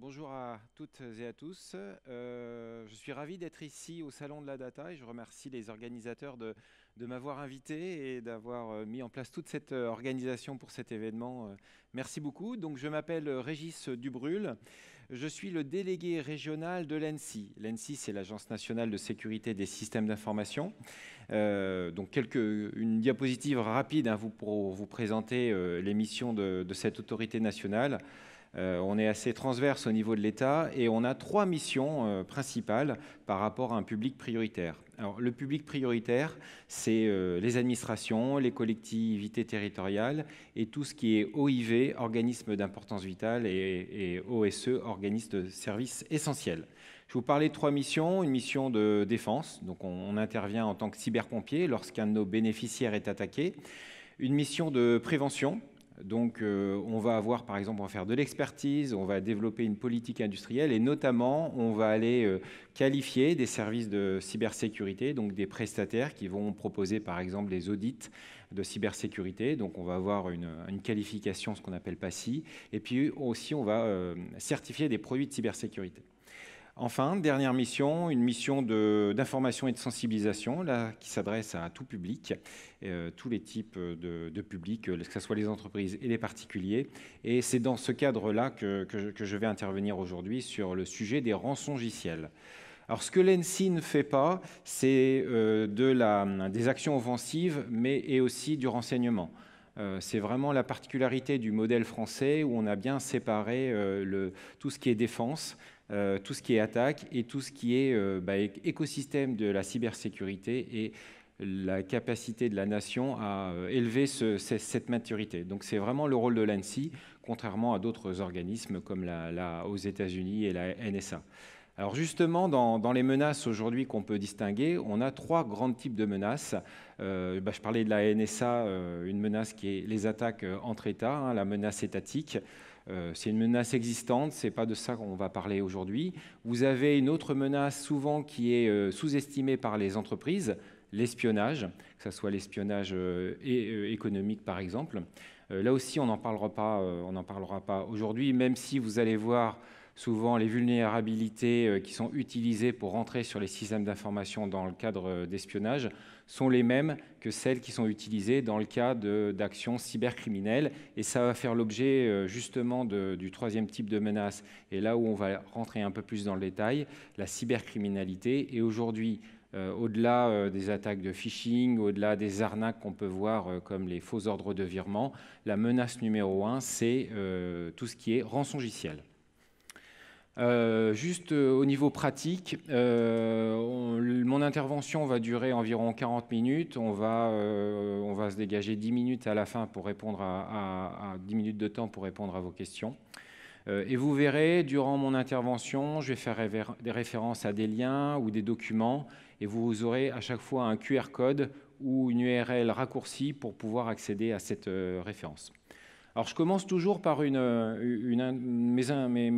Bonjour à toutes et à tous. Je suis ravi d'être ici au Salon de la Data et je remercie les organisateurs de m'avoir invité et d'avoir mis en place toute cette organisation pour cet événement. Merci beaucoup. Donc, je m'appelle Régis Dubrul. Je suis le délégué régional de l'ANSSI. L'ANSSI, c'est l'Agence nationale de sécurité des systèmes d'information. Donc, une diapositive rapide pour vous présenter les missions de cette autorité nationale. On est assez transverse au niveau de l'État et on a trois missions principales par rapport à un public prioritaire. Alors, le public prioritaire, c'est les administrations, les collectivités territoriales et tout ce qui est OIV, organisme d'importance vitale, et OSE, organisme de services essentiels. Je vais vous parler de trois missions. Une mission de défense, donc on intervient en tant que cyberpompier lorsqu'un de nos bénéficiaires est attaqué. Une mission de prévention. Donc, on va avoir, par exemple, on va faire de l'expertise, on va développer une politique industrielle et notamment, on va aller qualifier des services de cybersécurité, donc des prestataires qui vont proposer, par exemple, des audits de cybersécurité. Donc, on va avoir une qualification, ce qu'on appelle PACI. Et puis aussi, on va certifier des produits de cybersécurité. Enfin, dernière mission, une mission d'information et de sensibilisation là, qui s'adresse à tout public, tous les types de public, que ce soit les entreprises et les particuliers. Et c'est dans ce cadre-là que je vais intervenir aujourd'hui sur le sujet des rançongiciels. Alors, ce que l'ANSSI ne fait pas, c'est des actions offensives, mais et aussi du renseignement. C'est vraiment la particularité du modèle français où on a bien séparé tout ce qui est défense, tout ce qui est attaque et tout ce qui est écosystème de la cybersécurité et la capacité de la nation à élever cette maturité. Donc c'est vraiment le rôle de l'ANSSI, contrairement à d'autres organismes comme aux États-Unis et la NSA. Alors justement, dans les menaces aujourd'hui qu'on peut distinguer, on a trois grands types de menaces. Je parlais de la NSA, une menace qui est les attaques entre États, la menace étatique. C'est une menace existante, ce n'est pas de ça qu'on va parler aujourd'hui. Vous avez une autre menace souvent qui est sous-estimée par les entreprises, l'espionnage, que ce soit l'espionnage économique par exemple. Là aussi, on n'en parlera pas aujourd'hui, même si vous allez voir souvent les vulnérabilités qui sont utilisées pour rentrer sur les systèmes d'information dans le cadre d'espionnage sont les mêmes que celles qui sont utilisées dans le cas d'actions cybercriminelles. Et ça va faire l'objet justement du troisième type de menace. Et là où on va rentrer un peu plus dans le détail, la cybercriminalité. Et aujourd'hui, au-delà des attaques de phishing, au-delà des arnaques qu'on peut voir comme les faux ordres de virement, la menace numéro un, c'est tout ce qui est rançongiciel. Juste au niveau pratique, mon intervention va durer environ 40 minutes. On va se dégager 10 minutes à la fin pour répondre à 10 minutes de temps pour répondre à vos questions. Et vous verrez, durant mon intervention, je vais faire des références à des liens ou des documents et vous aurez à chaque fois un QR code ou une URL raccourcie pour pouvoir accéder à cette référence. Alors, je commence toujours par mes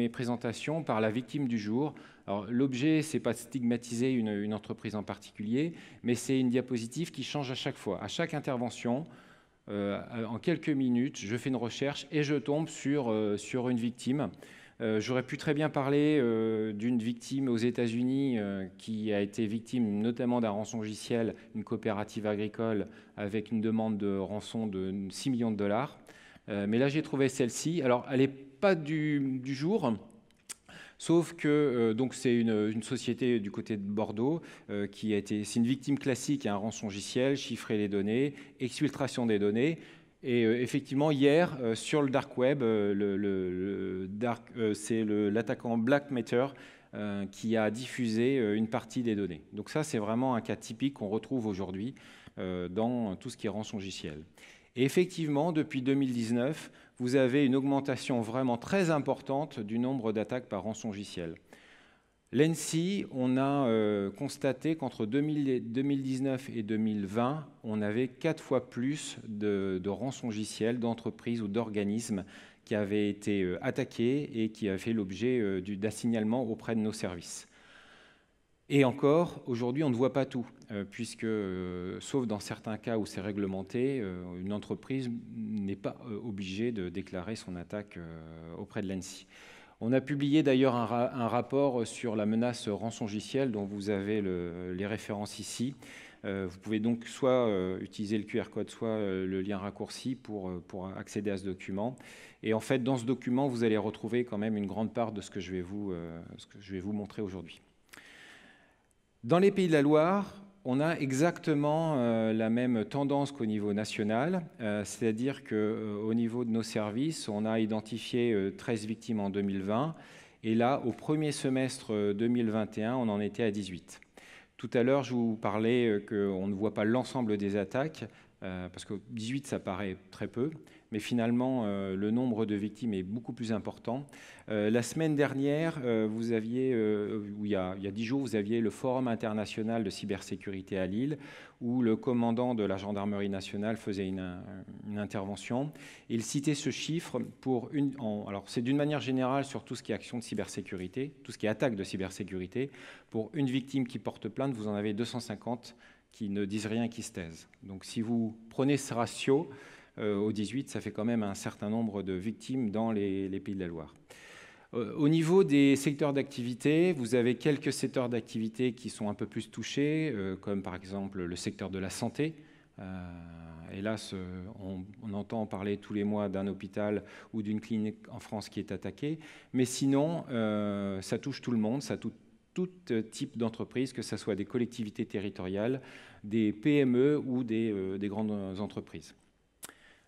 présentations par la victime du jour. Alors, l'objet, ce n'est pas de stigmatiser une entreprise en particulier, mais c'est une diapositive qui change à chaque fois. À chaque intervention, en quelques minutes, je fais une recherche et je tombe sur une victime. J'aurais pu très bien parler d'une victime aux États-Unis qui a été victime notamment d'un rançongiciel, une coopérative agricole avec une demande de rançon de 6 millions de dollars. Mais là, j'ai trouvé celle-ci. Alors, elle n'est pas du jour, sauf que donc c'est une société du côté de Bordeaux c'est une victime classique, un rançongiciel, chiffrer les données, exfiltration des données. Et effectivement, hier, sur le dark web, c'est l'attaquant Black Matter qui a diffusé une partie des données. Donc ça, c'est vraiment un cas typique qu'on retrouve aujourd'hui dans tout ce qui est rançongiciel. Et effectivement, depuis 2019, vous avez une augmentation vraiment très importante du nombre d'attaques par rançongiciel. L'ANSSI, on a constaté qu'entre 2019 et 2020, on avait 4 fois plus de rançongiciels, d'entreprises ou d'organismes qui avaient été attaqués et qui avaient fait l'objet d'un signalement auprès de nos services. Et encore, aujourd'hui, on ne voit pas tout, puisque, sauf dans certains cas où c'est réglementé, une entreprise n'est pas obligée de déclarer son attaque auprès de l'ANSSI. On a publié d'ailleurs un rapport sur la menace rançongiciel dont vous avez les références ici. Vous pouvez donc soit utiliser le QR code, soit le lien raccourci pour accéder à ce document. Et en fait, dans ce document, vous allez retrouver quand même une grande part de ce que je vais vous montrer aujourd'hui. Dans les Pays de la Loire, on a exactement la même tendance qu'au niveau national, c'est-à-dire qu'au niveau de nos services, on a identifié 13 victimes en 2020, et là, au premier semestre 2021, on en était à 18. Tout à l'heure, je vous parlais qu'on ne voit pas l'ensemble des attaques, parce que 18, ça paraît très peu, mais finalement, le nombre de victimes est beaucoup plus important. La semaine dernière, vous aviez, il y a 10 jours, vous aviez le Forum international de cybersécurité à Lille, où le commandant de la gendarmerie nationale faisait une intervention. Il citait ce chiffre pour alors c'est d'une manière générale sur tout ce qui est action de cybersécurité, tout ce qui est attaque de cybersécurité. Pour une victime qui porte plainte, vous en avez 250 qui ne disent rien, qui se taisent. Donc si vous prenez ce ratio, au 18, ça fait quand même un certain nombre de victimes dans les Pays de la Loire. Au niveau des secteurs d'activité, vous avez quelques secteurs d'activité qui sont un peu plus touchés, comme par exemple le secteur de la santé. Hélas, on entend parler tous les mois d'un hôpital ou d'une clinique en France qui est attaquée. Mais sinon, ça touche tout le monde, ça touche tout type d'entreprise, que ce soit des collectivités territoriales, des PME ou des grandes entreprises.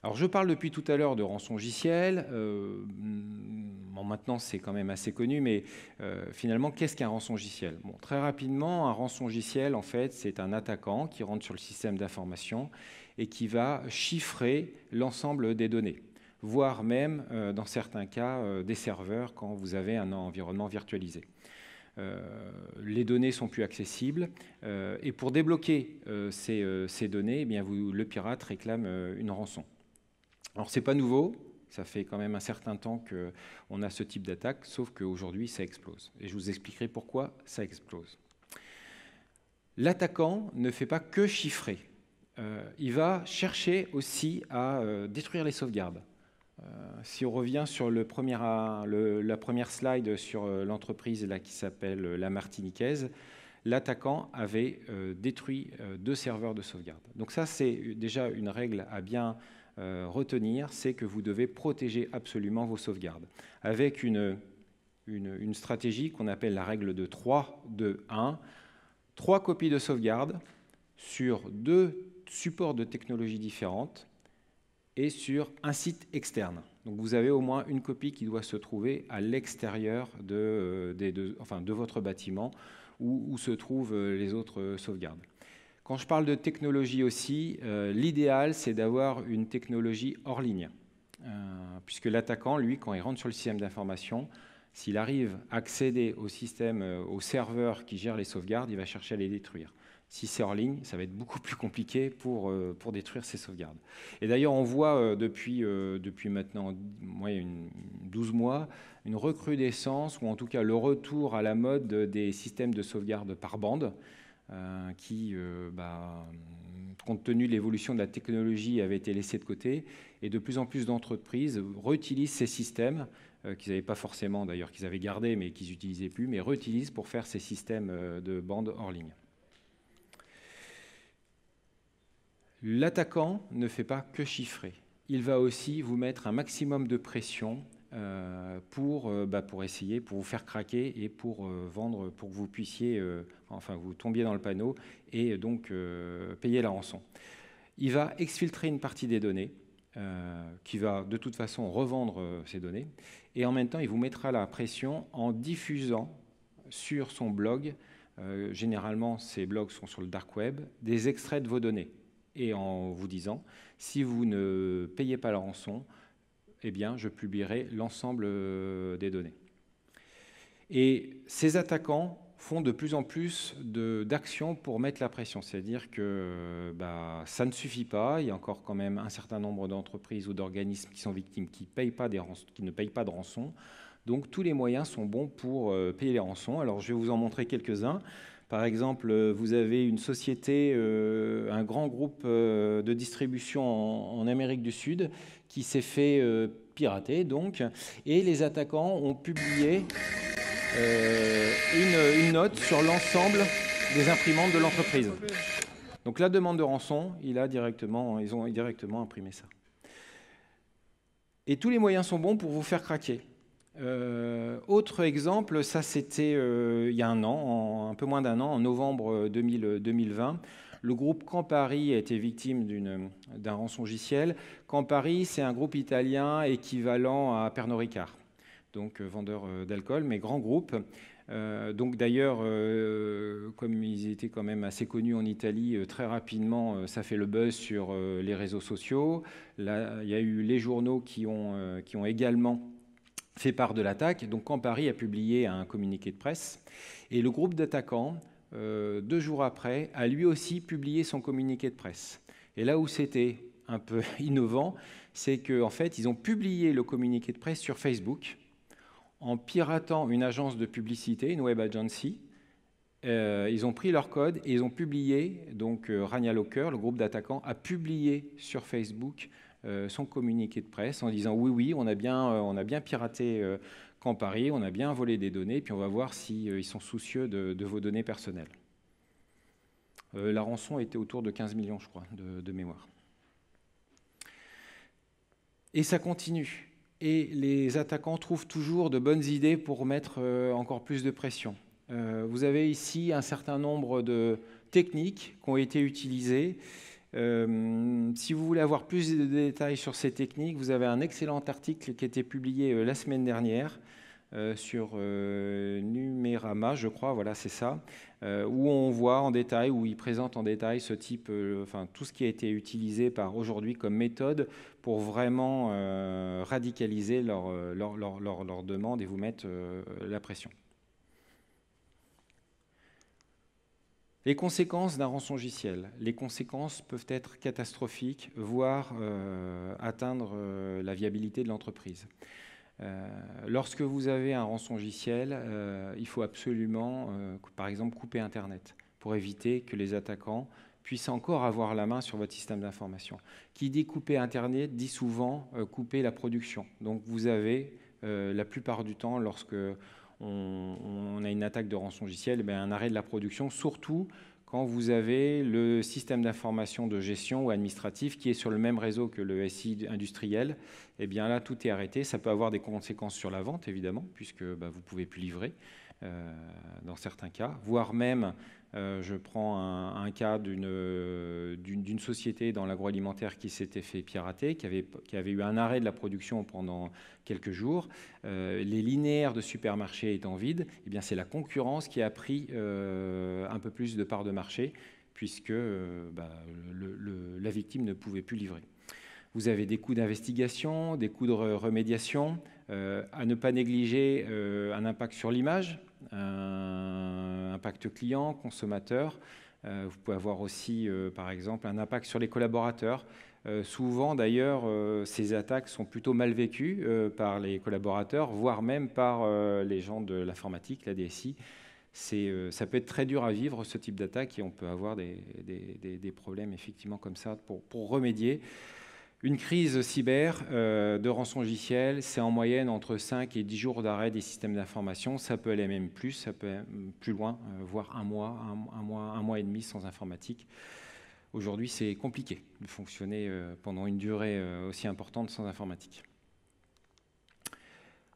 Alors, je parle depuis tout à l'heure de rançongiciel. Bon, maintenant, c'est quand même assez connu, mais finalement, qu'est-ce qu'un rançongiciel? Bon, très rapidement, un rançongiciel, en fait, c'est un attaquant qui rentre sur le système d'information et qui va chiffrer l'ensemble des données, voire même, dans certains cas, des serveurs quand vous avez un environnement virtualisé. Les données sont plus accessibles et pour débloquer ces données, eh bien, le pirate réclame une rançon. Alors, ce n'est pas nouveau, ça fait quand même un certain temps qu'on a ce type d'attaque, sauf qu'aujourd'hui, ça explose. Et je vous expliquerai pourquoi ça explose. L'attaquant ne fait pas que chiffrer. Il va chercher aussi à détruire les sauvegardes. Si on revient sur la première slide sur l'entreprise qui s'appelle La Martiniquaise, l'attaquant avait détruit 2 serveurs de sauvegarde. Donc ça, c'est déjà une règle à bien retenir, c'est que vous devez protéger absolument vos sauvegardes avec une stratégie qu'on appelle la règle de 3, 2, 1. 3 copies de sauvegarde sur 2 supports de technologies différentes et sur un site externe. Donc vous avez au moins une copie qui doit se trouver à l'extérieur de votre bâtiment où se trouvent les autres sauvegardes. Quand je parle de technologie aussi, l'idéal, c'est d'avoir une technologie hors ligne. Puisque l'attaquant, lui, quand il rentre sur le système d'information, s'il arrive à accéder au système, au serveur qui gère les sauvegardes, il va chercher à les détruire. Si c'est hors ligne, ça va être beaucoup plus compliqué pour détruire ces sauvegardes. Et d'ailleurs, on voit depuis maintenant 12 mois une recrudescence, ou en tout cas le retour à la mode des systèmes de sauvegarde par bande, qui, compte tenu de l'évolution de la technologie, avaient été laissés de côté. Et de plus en plus d'entreprises réutilisent ces systèmes, qu'ils n'avaient pas forcément d'ailleurs, qu'ils avaient gardés, mais qu'ils n'utilisaient plus, mais réutilisent pour faire ces systèmes de bande hors ligne. L'attaquant ne fait pas que chiffrer. Il va aussi vous mettre un maximum de pression pour vous faire craquer et pour vendre, pour que vous puissiez, vous tombiez dans le panneau et donc payer la rançon. Il va exfiltrer une partie des données, qui va de toute façon revendre ces données, et en même temps, il vous mettra la pression en diffusant sur son blog, généralement ces blogs sont sur le dark web, des extraits de vos données, et en vous disant, si vous ne payez pas la rançon, eh bien, je publierai l'ensemble des données. Et ces attaquants font de plus en plus d'actions pour mettre la pression. C'est-à-dire que ça ne suffit pas. Il y a encore quand même un certain nombre d'entreprises ou d'organismes qui sont victimes, qui ne payent pas de rançon. Donc, tous les moyens sont bons pour payer les rançons. Alors, je vais vous en montrer quelques-uns. Par exemple, vous avez une société, un grand groupe de distribution en Amérique du Sud qui s'est fait piraté donc, et les attaquants ont publié une note sur l'ensemble des imprimantes de l'entreprise. Donc la demande de rançon, ils ont directement imprimé ça. Et tous les moyens sont bons pour vous faire craquer. Autre exemple, ça c'était il y a un an, un peu moins d'un an, en novembre 2020. Le groupe Campari a été victime d'un rançongiciel. Campari, c'est un groupe italien équivalent à Pernod Ricard, donc vendeur d'alcool, mais grand groupe. Donc d'ailleurs, comme ils étaient quand même assez connus en Italie, très rapidement, ça fait le buzz sur les réseaux sociaux. Là, il y a eu les journaux qui ont également fait part de l'attaque. Donc Campari a publié un communiqué de presse. Et le groupe d'attaquants, 2 jours après, a lui aussi publié son communiqué de presse. Et là où c'était un peu innovant, c'est qu'en fait, ils ont publié le communiqué de presse sur Facebook en piratant une agence de publicité, une web agency. Ils ont pris leur code et ils ont publié, donc Rania Locker, le groupe d'attaquants, a publié sur Facebook son communiqué de presse en disant oui, on a bien piraté Campari, on a bien volé des données, puis on va voir s'ils sont soucieux de vos données personnelles. La rançon était autour de 15 millions, je crois, de mémoire. Et ça continue. Et les attaquants trouvent toujours de bonnes idées pour mettre encore plus de pression. Vous avez ici un certain nombre de techniques qui ont été utilisées. Si vous voulez avoir plus de détails sur ces techniques, vous avez un excellent article qui a été publié la semaine dernière sur Numérama, je crois, voilà, c'est ça, où on voit en détail, où il présente en détail ce type, tout ce qui a été utilisé par aujourd'hui comme méthode pour vraiment radicaliser leur demande et vous mettre la pression. Les conséquences d'un rançongiciel. Les conséquences peuvent être catastrophiques, voire atteindre la viabilité de l'entreprise. Lorsque vous avez un rançongiciel, il faut absolument, par exemple, couper Internet pour éviter que les attaquants puissent encore avoir la main sur votre système d'information. Qui dit couper Internet dit souvent couper la production. Donc vous avez, la plupart du temps, lorsque on a une attaque de rançongiciel, un arrêt de la production, surtout quand vous avez le système d'information de gestion ou administratif qui est sur le même réseau que le SI industriel. Eh bien là, tout est arrêté. Ça peut avoir des conséquences sur la vente, évidemment, puisque vous ne pouvez plus livrer dans certains cas, voire même, je prends un cas d'une société dans l'agroalimentaire qui s'était fait pirater, qui avait eu un arrêt de la production pendant quelques jours. Les linéaires de supermarchés étant vides, eh bien c'est la concurrence qui a pris un peu plus de parts de marché, puisque la victime ne pouvait plus livrer. Vous avez des coûts d'investigation, des coûts de remédiation, à ne pas négliger un impact sur l'image, un impact client, consommateur. Vous pouvez avoir aussi, par exemple, un impact sur les collaborateurs. Souvent, d'ailleurs, ces attaques sont plutôt mal vécues par les collaborateurs, voire même par les gens de l'informatique, la DSI. Ça peut être très dur à vivre, ce type d'attaque, et on peut avoir des problèmes, effectivement, comme ça, pour remédier. Une crise cyber de rançongiciel, c'est en moyenne entre 5 et 10 jours d'arrêt des systèmes d'information. Ça peut aller même plus, ça peut aller plus loin, voire un mois et demi sans informatique. Aujourd'hui, c'est compliqué de fonctionner pendant une durée aussi importante sans informatique.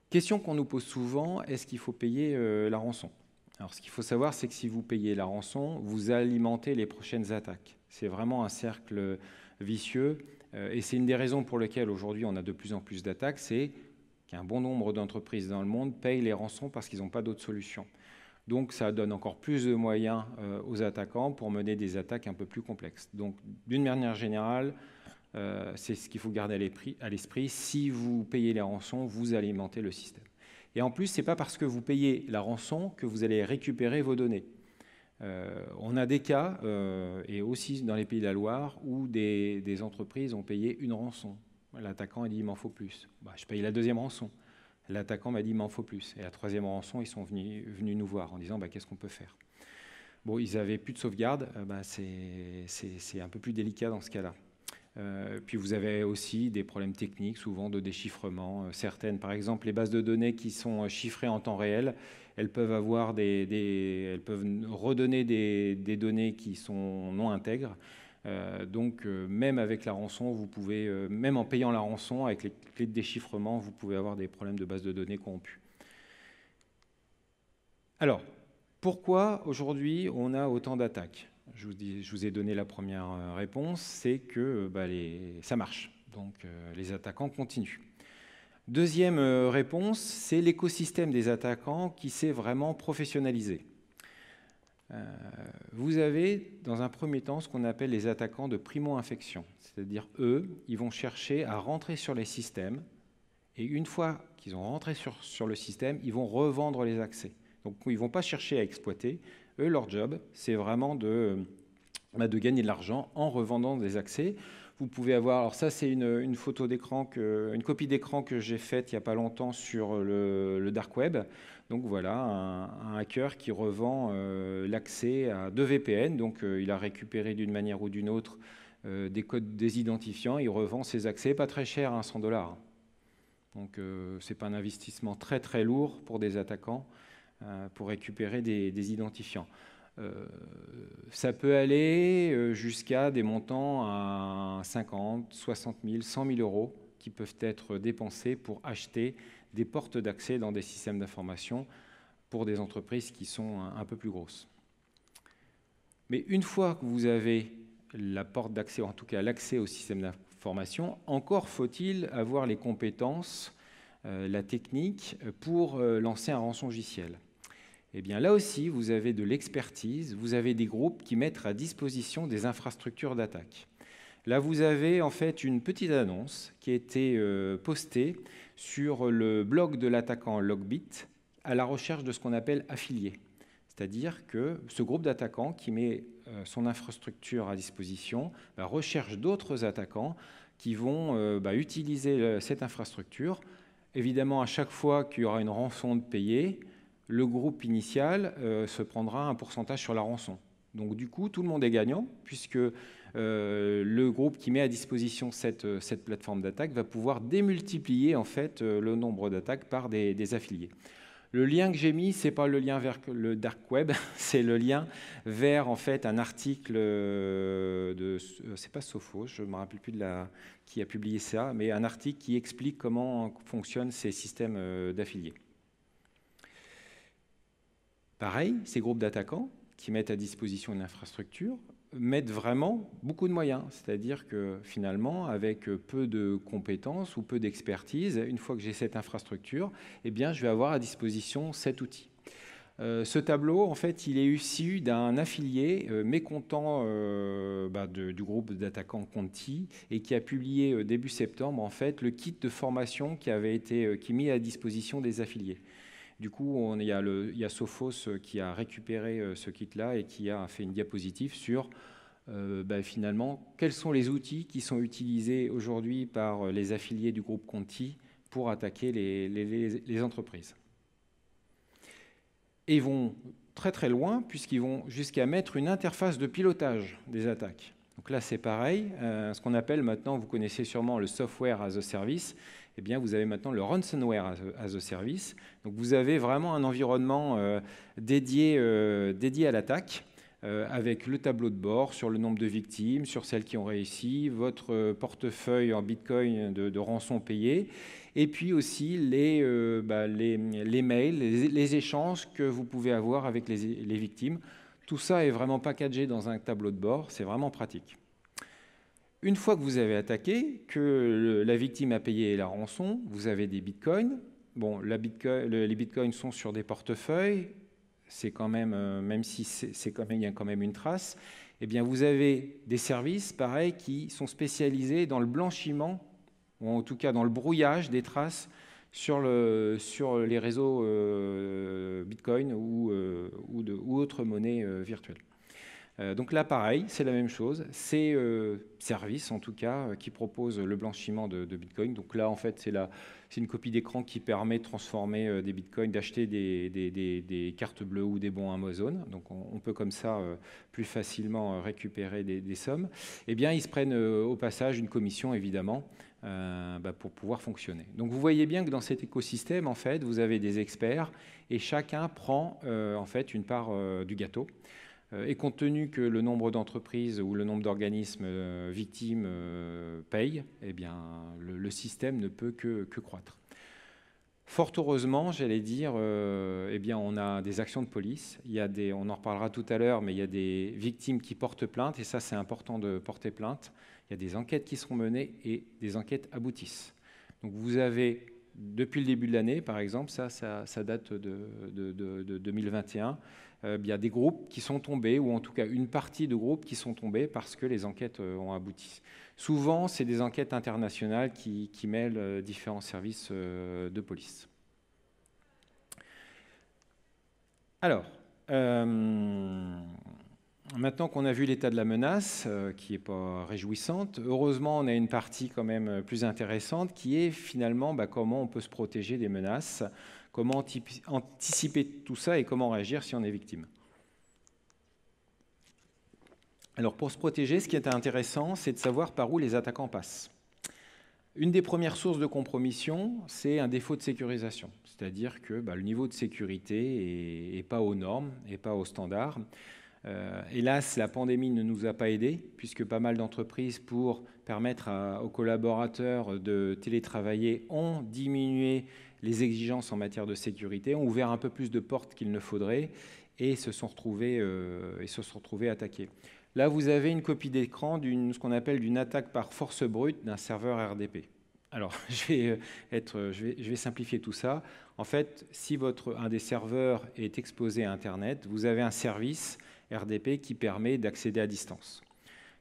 Question qu'on nous pose souvent, est-ce qu'il faut payer la rançon ? Alors, ce qu'il faut savoir, c'est que si vous payez la rançon, vous alimentez les prochaines attaques. C'est vraiment un cercle vicieux. Et c'est une des raisons pour lesquelles aujourd'hui on a de plus en plus d'attaques, c'est qu'un bon nombre d'entreprises dans le monde payent les rançons parce qu'ils n'ont pas d'autres solutions. Donc ça donne encore plus de moyens aux attaquants pour mener des attaques un peu plus complexes. Donc d'une manière générale, c'est ce qu'il faut garder à l'esprit. Si vous payez les rançons, vous alimentez le système. Et en plus, ce n'est pas parce que vous payez la rançon que vous allez récupérer vos données. On a des cas, et aussi dans les Pays de la Loire, où des entreprises ont payé une rançon. L'attaquant a dit « il m'en faut plus ». Je paye la deuxième rançon. L'attaquant m'a dit « il m'en faut plus ». Et la troisième rançon, ils sont venus nous voir en disant « qu'est-ce qu'on peut faire ?» Bon, ils n'avaient plus de sauvegarde, c'est un peu plus délicat dans ce cas-là. Puis vous avez aussi des problèmes techniques, souvent de déchiffrement. Certaines, par exemple, les bases de données qui sont chiffrées en temps réel, elles peuvent avoir elles peuvent redonner des données qui sont non intègres. Donc, même avec la rançon, vous pouvez, même en payant la rançon, avec les clés de déchiffrement, vous pouvez avoir des problèmes de base de données corrompues. Alors, pourquoi aujourd'hui on a autant d'attaques ? Je vous ai donné la première réponse, c'est que ça marche. Donc, les attaquants continuent. Deuxième réponse, c'est l'écosystème des attaquants qui s'est vraiment professionnalisé. Vous avez, dans un premier temps, ce qu'on appelle les attaquants de primo-infection. C'est-à-dire, eux, ils vont chercher à rentrer sur les systèmes, et une fois qu'ils ont rentré sur le système, ils vont revendre les accès. Donc, ils ne vont pas chercher à exploiter. Eux, leur job, c'est vraiment de gagner de l'argent en revendant des accès. Vous pouvez avoir, alors ça c'est une photo d'écran, une copie d'écran que j'ai faite il n'y a pas longtemps sur le dark web. Donc voilà, un hacker qui revend l'accès à 2 VPN. Donc il a récupéré d'une manière ou d'une autre des codes désidentifiants. Il revend ses accès, pas très cher, hein, 100 $. Donc ce n'est pas un investissement très très lourd pour des attaquants pour récupérer des identifiants. Ça peut aller jusqu'à des montants à 50, 60 000, 100 000 euros qui peuvent être dépensés pour acheter des portes d'accès dans des systèmes d'information pour des entreprises qui sont un peu plus grosses. Mais une fois que vous avez la porte d'accès, ou en tout cas l'accès au système d'information, encore faut-il avoir les compétences, la technique pour lancer un rançongiciel. Eh bien, là aussi, vous avez de l'expertise, vous avez des groupes qui mettent à disposition des infrastructures d'attaque. Là, vous avez en fait une petite annonce qui a été postée sur le blog de l'attaquant Logbit à la recherche de ce qu'on appelle affiliés. C'est-à-dire que ce groupe d'attaquants qui met son infrastructure à disposition recherche d'autres attaquants qui vont utiliser cette infrastructure. Évidemment, à chaque fois qu'il y aura une rançon de payer, le groupe initial se prendra un pourcentage sur la rançon. Donc du coup, tout le monde est gagnant, puisque le groupe qui met à disposition cette plateforme d'attaque va pouvoir démultiplier en fait, le nombre d'attaques par des affiliés. Le lien que j'ai mis, ce n'est pas le lien vers le dark web, c'est le lien vers en fait, un article c'est pas Sophos, je ne me rappelle plus qui a publié ça, mais un article qui explique comment fonctionnent ces systèmes d'affiliés. Pareil, ces groupes d'attaquants qui mettent à disposition une infrastructure mettent vraiment beaucoup de moyens. C'est-à-dire que finalement, avec peu de compétences ou peu d'expertise, une fois que j'ai cette infrastructure, eh bien, je vais avoir à disposition cet outil. Ce tableau, en fait, il est issu d'un affilié mécontent du groupe d'attaquants Conti et qui a publié début septembre, en fait, le kit de formation qui avait été mis à disposition des affiliés. Du coup, il y a Sophos qui a récupéré ce kit-là et qui a fait une diapositive sur finalement quels sont les outils qui sont utilisés aujourd'hui par les affiliés du groupe Conti pour attaquer les entreprises. Et ils vont très très loin puisqu'ils vont jusqu'à mettre une interface de pilotage des attaques. Donc là, c'est pareil. Ce qu'on appelle maintenant, vous connaissez sûrement le software as a service. Eh bien, vous avez maintenant le ransomware as a service. Donc, vous avez vraiment un environnement dédié à l'attaque, avec le tableau de bord sur le nombre de victimes, sur celles qui ont réussi, votre portefeuille en bitcoin de rançon payée, et puis aussi les mails, les échanges que vous pouvez avoir avec les victimes. Tout ça est vraiment packagé dans un tableau de bord, c'est vraiment pratique. Une fois que vous avez attaqué, que la victime a payé la rançon, vous avez des bitcoins. Bon, les bitcoins sont sur des portefeuilles, c'est quand même, même si il y a quand même une trace. Eh bien, vous avez des services, pareil, qui sont spécialisés dans le blanchiment, ou en tout cas dans le brouillage des traces sur les réseaux bitcoin ou autres monnaies virtuelles. Donc là, pareil, c'est la même chose. C'est Service, en tout cas, qui propose le blanchiment de Bitcoin. Donc là, en fait, c'est une copie d'écran qui permet de transformer des Bitcoins, d'acheter des cartes bleues ou des bons Amazon. Donc on peut comme ça plus facilement récupérer des sommes. Eh bien, ils se prennent au passage une commission, évidemment, pour pouvoir fonctionner. Donc vous voyez bien que dans cet écosystème, en fait, vous avez des experts et chacun prend en fait une part du gâteau. Et compte tenu que le nombre d'entreprises ou le nombre d'organismes victimes paye, eh bien, le système ne peut que croître. Fort heureusement, j'allais dire, eh bien, on a des actions de police. On en reparlera tout à l'heure, mais il y a des victimes qui portent plainte, et ça, c'est important de porter plainte. Il y a des enquêtes qui seront menées et des enquêtes aboutissent. Donc, vous avez, depuis le début de l'année, par exemple, ça date de 2021, il y a des groupes qui sont tombés, ou en tout cas une partie de groupes qui sont tombés parce que les enquêtes ont abouti. Souvent, c'est des enquêtes internationales qui mêlent différents services de police. Alors, maintenant qu'on a vu l'état de la menace, qui n'est pas réjouissante, heureusement, on a une partie quand même plus intéressante qui est finalement comment on peut se protéger des menaces, comment anticiper tout ça et comment réagir si on est victime. Alors pour se protéger, ce qui est intéressant, c'est de savoir par où les attaquants passent. Une des premières sources de compromission, c'est un défaut de sécurisation, c'est-à-dire que le niveau de sécurité n'est pas aux normes, n'est pas aux standards. Hélas, la pandémie ne nous a pas aidés, puisque pas mal d'entreprises, pour permettre aux collaborateurs de télétravailler, ont diminué les exigences en matière de sécurité, ont ouvert un peu plus de portes qu'il ne faudrait et se sont retrouvés attaqués. Là, vous avez une copie d'écran ce qu'on appelle d'une attaque par force brute d'un serveur RDP. Alors, je vais simplifier tout ça. En fait, si un des serveurs est exposé à Internet, vous avez un service RDP qui permet d'accéder à distance.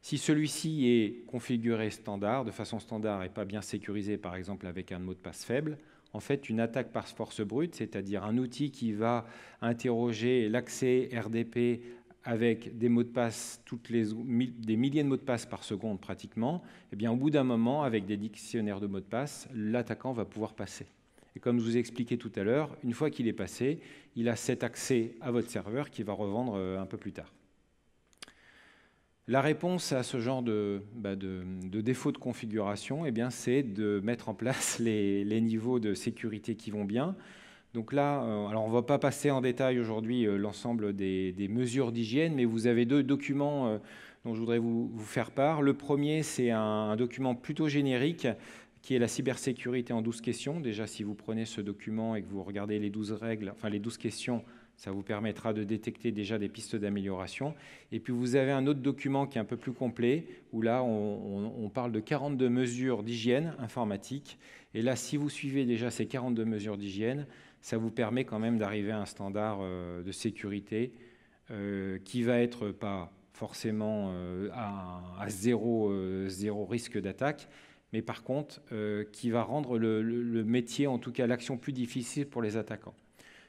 Si celui-ci est configuré de façon standard et pas bien sécurisé, par exemple avec un mot de passe faible, en fait, une attaque par force brute, c'est-à-dire un outil qui va interroger l'accès RDP avec des mots de passe, des milliers de mots de passe par seconde pratiquement, eh bien, au bout d'un moment, avec des dictionnaires de mots de passe, l'attaquant va pouvoir passer. Et comme je vous ai expliqué tout à l'heure, une fois qu'il est passé, il a cet accès à votre serveur qu'il va revendre un peu plus tard. La réponse à ce genre de défaut de configuration, eh bien, c'est de mettre en place les niveaux de sécurité qui vont bien. Donc là, alors on ne va pas passer en détail aujourd'hui l'ensemble des mesures d'hygiène, mais vous avez deux documents dont je voudrais vous faire part. Le premier, c'est un document plutôt générique qui est la cybersécurité en 12 questions. Déjà, si vous prenez ce document et que vous regardez les 12 règles, enfin les 12 questions, ça vous permettra de détecter déjà des pistes d'amélioration. Et puis vous avez un autre document qui est un peu plus complet, où là, on parle de 42 mesures d'hygiène informatique. Et là, si vous suivez déjà ces 42 mesures d'hygiène, ça vous permet quand même d'arriver à un standard de sécurité qui va être pas forcément à zéro risque d'attaque, mais par contre qui va rendre le métier, en tout cas l'action, plus difficile pour les attaquants.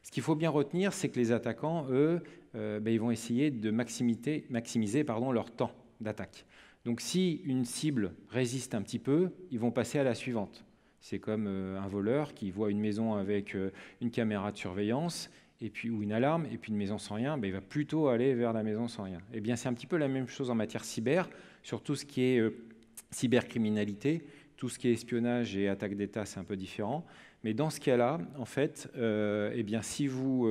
Ce qu'il faut bien retenir, c'est que les attaquants, eux, ils vont essayer de maximiser leur temps d'attaque. Donc si une cible résiste un petit peu, ils vont passer à la suivante. C'est comme un voleur qui voit une maison avec une caméra de surveillance ou une alarme, et puis une maison sans rien, il va plutôt aller vers la maison sans rien. Eh bien, c'est un petit peu la même chose en matière cyber, sur tout ce qui est cybercriminalité, tout ce qui est espionnage et attaque d'État, c'est un peu différent. Mais dans ce cas-là, en fait, eh bien, si vous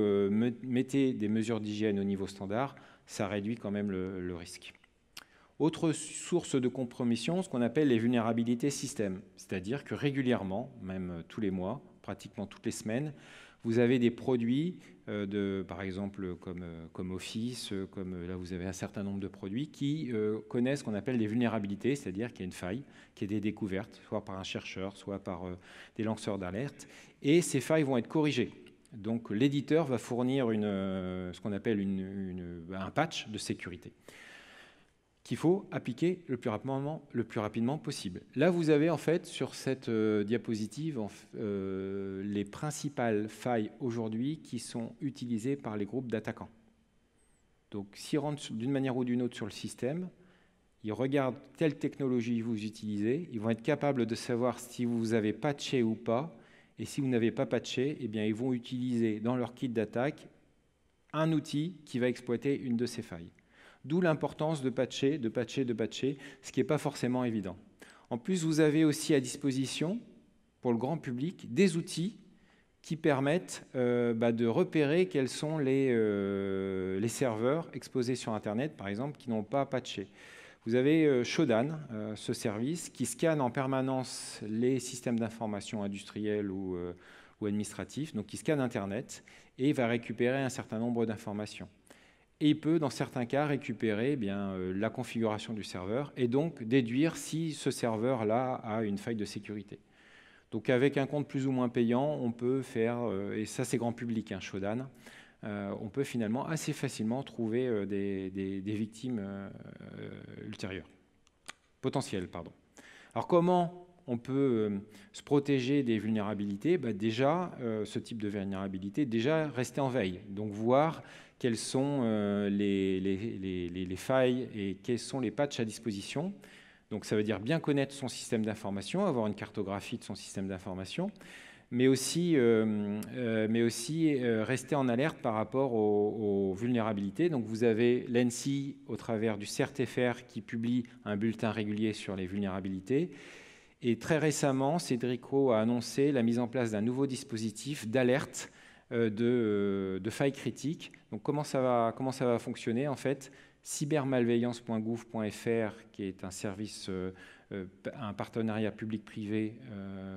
mettez des mesures d'hygiène au niveau standard, ça réduit quand même le risque. Autre source de compromission, ce qu'on appelle les vulnérabilités système, c'est-à-dire que régulièrement, même tous les mois, pratiquement toutes les semaines, vous avez des produits, par exemple comme Office, comme là vous avez un certain nombre de produits qui connaissent ce qu'on appelle des vulnérabilités, c'est-à-dire qu'il y a une faille, qu'il y a des découvertes, soit par un chercheur, soit par des lanceurs d'alerte, et ces failles vont être corrigées. Donc l'éditeur va fournir ce qu'on appelle un patch de sécurité qu'il faut appliquer le plus rapidement possible. Là, vous avez en fait sur cette diapositive les principales failles aujourd'hui qui sont utilisées par les groupes d'attaquants. Donc, s'ils rentrent d'une manière ou d'une autre sur le système, ils regardent quelle technologie vous utilisez, ils vont être capables de savoir si vous avez patché ou pas, et si vous n'avez pas patché, eh bien, ils vont utiliser dans leur kit d'attaque un outil qui va exploiter une de ces failles. D'où l'importance de patcher, ce qui n'est pas forcément évident. En plus, vous avez aussi à disposition, pour le grand public, des outils qui permettent de repérer quels sont les serveurs exposés sur Internet, par exemple, qui n'ont pas patché. Vous avez Shodan, ce service, qui scanne en permanence les systèmes d'information industriels ou administratifs, donc qui scanne Internet et va récupérer un certain nombre d'informations. Et il peut, dans certains cas, récupérer la configuration du serveur et donc déduire si ce serveur-là a une faille de sécurité. Donc avec un compte plus ou moins payant, on peut faire, et ça c'est grand public, Shodan, on peut finalement assez facilement trouver des victimes ultérieures, potentielles, pardon. Alors comment on peut se protéger des vulnérabilités? Déjà, ce type de vulnérabilité, déjà rester en veille, donc voir quelles sont les failles et quels sont les patchs à disposition. Donc ça veut dire bien connaître son système d'information, avoir une cartographie de son système d'information, mais aussi rester en alerte par rapport aux vulnérabilités. Donc vous avez l'ANSSI au travers du CERT-FR qui publie un bulletin régulier sur les vulnérabilités. Et très récemment, Cédrico a annoncé la mise en place d'un nouveau dispositif d'alerte de failles critiques. Donc comment ça va fonctionner en fait? Cybermalveillance.gouv.fr, qui est un service, un partenariat public-privé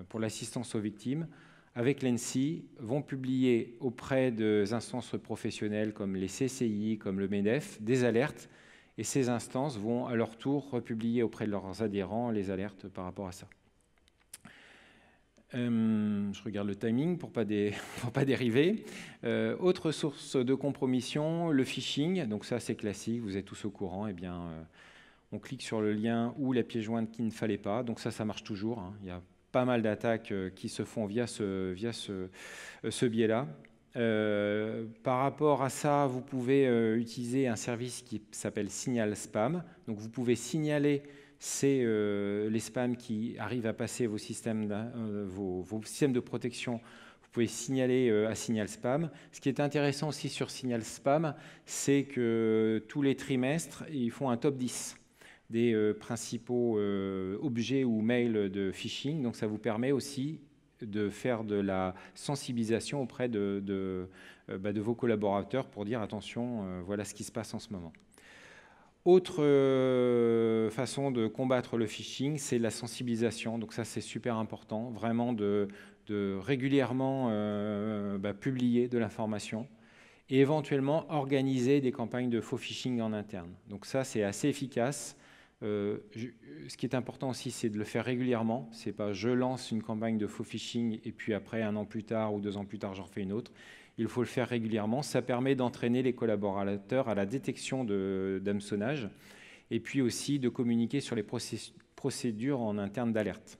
pour l'assistance aux victimes, avec l'ANSSI, vont publier auprès des instances professionnelles comme les CCI, comme le MEDEF, des alertes. Et ces instances vont à leur tour republier auprès de leurs adhérents les alertes par rapport à ça. Je regarde le timing pour pas dériver. Autre source de compromission, le phishing. Donc ça, c'est classique, vous êtes tous au courant. On clique sur le lien ou la pièce jointe qu'il ne fallait pas. Donc ça marche toujours. Il y a pas mal d'attaques qui se font via ce biais-là. Par rapport à ça, vous pouvez utiliser un service qui s'appelle Signal Spam. Donc vous pouvez signaler les spams qui arrivent à passer vos systèmes de protection. Vous pouvez signaler à Signal Spam. Ce qui est intéressant aussi sur Signal Spam, c'est que tous les trimestres, ils font un top 10 des principaux objets ou mails de phishing. Donc ça vous permet aussi de faire de la sensibilisation auprès de vos collaborateurs pour dire attention, voilà ce qui se passe en ce moment. Autre façon de combattre le phishing, c'est la sensibilisation. Donc ça, c'est super important, vraiment de régulièrement publier de l'information et éventuellement organiser des campagnes de faux phishing en interne. Donc ça, c'est assez efficace. Ce qui est important aussi, c'est de le faire régulièrement. C'est pas je lance une campagne de faux phishing et puis après, 1 an plus tard ou 2 ans plus tard, j'en fais une autre. Il faut le faire régulièrement. Ça permet d'entraîner les collaborateurs à la détection d'hameçonnage et puis aussi de communiquer sur les procédures en interne d'alerte.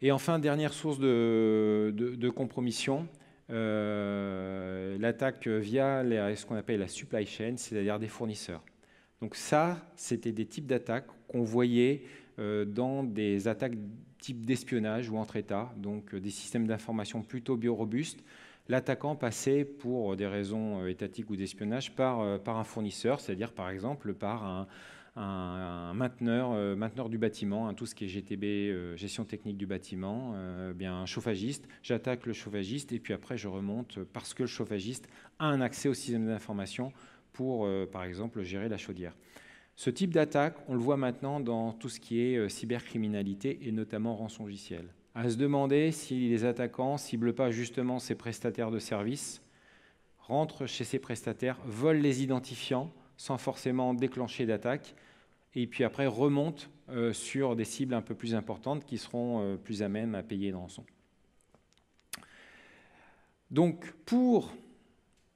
Et enfin, dernière source de compromission, l'attaque via ce qu'on appelle la supply chain, c'est-à-dire des fournisseurs. Donc ça, c'était des types d'attaques qu'on voyait dans des attaques type d'espionnage ou entre États, donc des systèmes d'information plutôt biorobustes. L'attaquant passait pour des raisons étatiques ou d'espionnage par un fournisseur, c'est-à-dire par exemple par un mainteneur du bâtiment, tout ce qui est GTB, gestion technique du bâtiment, un chauffagiste. J'attaque le chauffagiste et puis après je remonte parce que le chauffagiste a un accès au système d'information pour, par exemple, gérer la chaudière. Ce type d'attaque, on le voit maintenant dans tout ce qui est cybercriminalité et notamment rançongiciel. À se demander si les attaquants ne ciblent pas justement ces prestataires de services, rentrent chez ces prestataires, volent les identifiants sans forcément déclencher d'attaque, et puis après remontent sur des cibles un peu plus importantes qui seront plus à même à payer de rançon. Donc